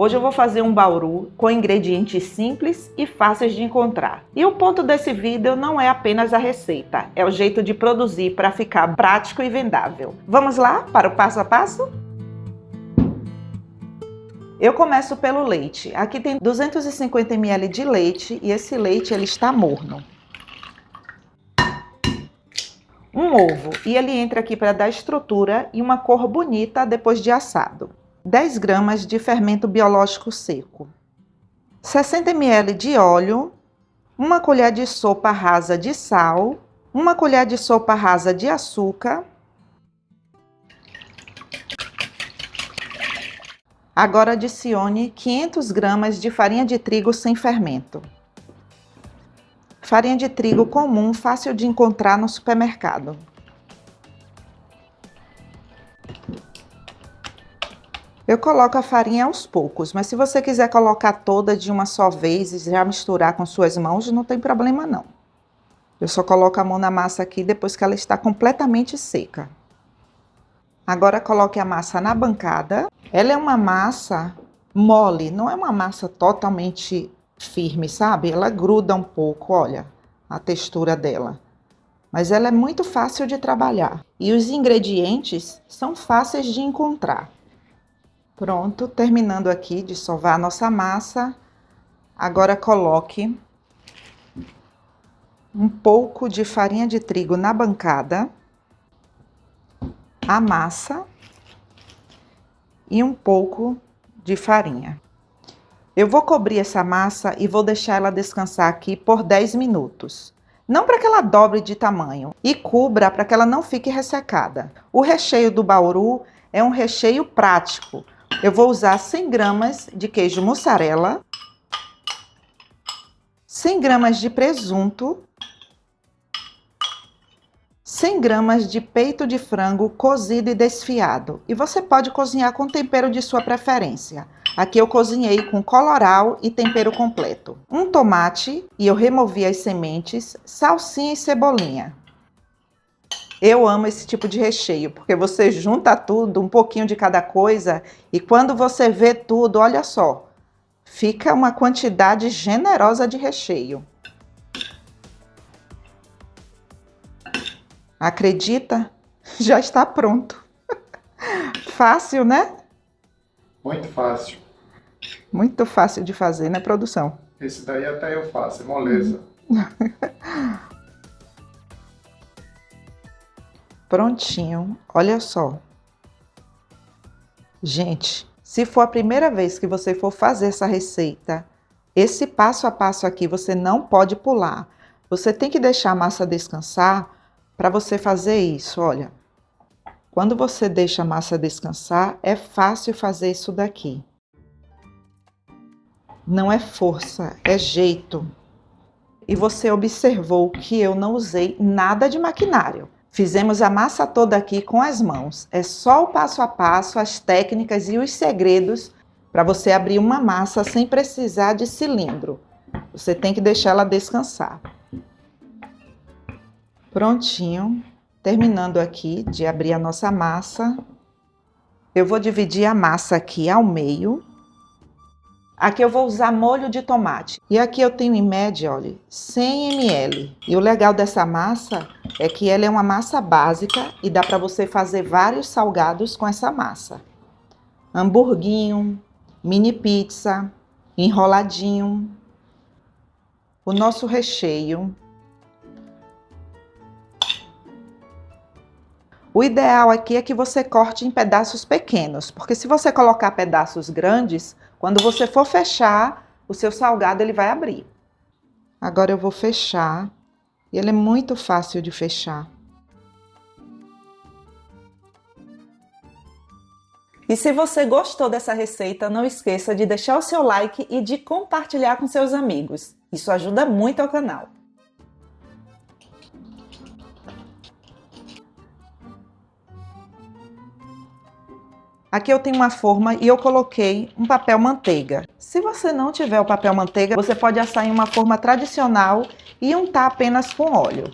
Hoje eu vou fazer um bauru com ingredientes simples e fáceis de encontrar. E o ponto desse vídeo não é apenas a receita, é o jeito de produzir para ficar prático e vendável. Vamos lá para o passo a passo? Eu começo pelo leite. Aqui tem 250 ml de leite e esse leite ele está morno. Um ovo, e ele entra aqui para dar estrutura e uma cor bonita depois de assado. 10 gramas de fermento biológico seco. 60 ml de óleo. Uma colher de sopa rasa de sal. Uma colher de sopa rasa de açúcar. Agora adicione 500 gramas de farinha de trigo sem fermento. Farinha de trigo comum, fácil de encontrar no supermercado. Eu coloco a farinha aos poucos, mas se você quiser colocar toda de uma só vez e já misturar com suas mãos, não tem problema não. Eu só coloco a mão na massa aqui depois que ela está completamente seca. Agora coloque a massa na bancada. Ela é uma massa mole, não é uma massa totalmente firme, sabe? Ela gruda um pouco, olha a textura dela. Mas ela é muito fácil de trabalhar. E os ingredientes são fáceis de encontrar. Pronto, terminando aqui de sovar a nossa massa. Agora coloque um pouco de farinha de trigo na bancada. A massa e um pouco de farinha. Eu vou cobrir essa massa e vou deixar ela descansar aqui por 10 minutos. Não para que ela dobre de tamanho e cubra para que ela não fique ressecada. O recheio do bauru é um recheio prático. Eu vou usar 100 gramas de queijo mussarela, 100 gramas de presunto, 100 gramas de peito de frango cozido e desfiado. E você pode cozinhar com tempero de sua preferência. Aqui eu cozinhei com colorau e tempero completo. Um tomate, e eu removi as sementes, salsinha e cebolinha. Eu amo esse tipo de recheio, porque você junta tudo, um pouquinho de cada coisa, e quando você vê tudo, olha só, fica uma quantidade generosa de recheio. Acredita? Já está pronto. Fácil, né? Muito fácil. Muito fácil de fazer, né, produção? Esse daí até eu faço, é moleza. Prontinho, olha só. Gente, se for a primeira vez que você for fazer essa receita, esse passo a passo aqui você não pode pular. Você tem que deixar a massa descansar para você fazer isso, olha. Quando você deixa a massa descansar, é fácil fazer isso daqui. Não é força, é jeito. E você observou que eu não usei nada de maquinário. Fizemos a massa toda aqui com as mãos. É só o passo a passo, as técnicas e os segredos para você abrir uma massa sem precisar de cilindro. Você tem que deixar ela descansar. Prontinho. Terminando aqui de abrir a nossa massa. Eu vou dividir a massa aqui ao meio. Aqui eu vou usar molho de tomate. E aqui eu tenho em média, olha, 100 ml. E o legal dessa massa é que ela é uma massa básica e dá para você fazer vários salgados com essa massa. Hamburguinho, mini pizza, enroladinho. O nosso recheio. O ideal aqui é que você corte em pedaços pequenos, porque se você colocar pedaços grandes, quando você for fechar, o seu salgado ele vai abrir. Agora eu vou fechar. Ele é muito fácil de fechar. E se você gostou dessa receita, não esqueça de deixar o seu like e de compartilhar com seus amigos. Isso ajuda muito ao canal. Aqui eu tenho uma forma e eu coloquei um papel manteiga. Se você não tiver o papel manteiga, você pode assar em uma forma tradicional e untar apenas com óleo.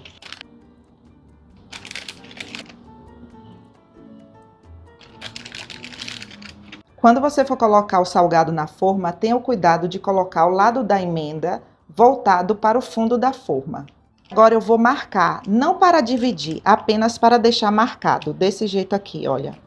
Quando você for colocar o salgado na forma, tenha o cuidado de colocar o lado da emenda voltado para o fundo da forma. Agora eu vou marcar, não para dividir, apenas para deixar marcado, desse jeito aqui, olha.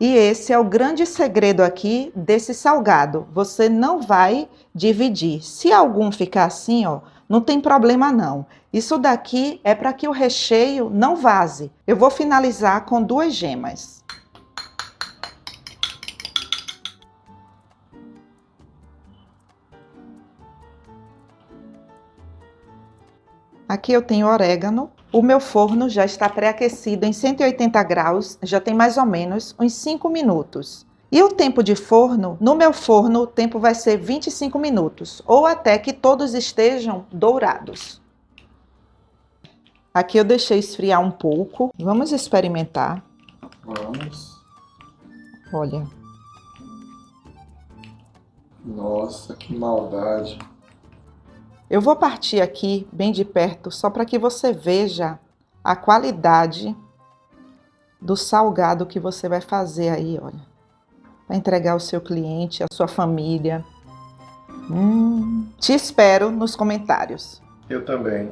E esse é o grande segredo aqui desse salgado. Você não vai dividir. Se algum ficar assim, ó, não tem problema não. Isso daqui é para que o recheio não vaze. Eu vou finalizar com 2 gemas. Aqui eu tenho orégano. O meu forno já está pré-aquecido em 180 graus, já tem mais ou menos uns 5 minutos. E o tempo de forno, no meu forno, o tempo vai ser 25 minutos, ou até que todos estejam dourados. Aqui eu deixei esfriar um pouco. Vamos experimentar. Vamos. Olha. Nossa, que maldade. Eu vou partir aqui bem de perto, só para que você veja a qualidade do salgado que você vai fazer aí, olha. Para entregar ao seu cliente, à sua família. Te espero nos comentários. Eu também.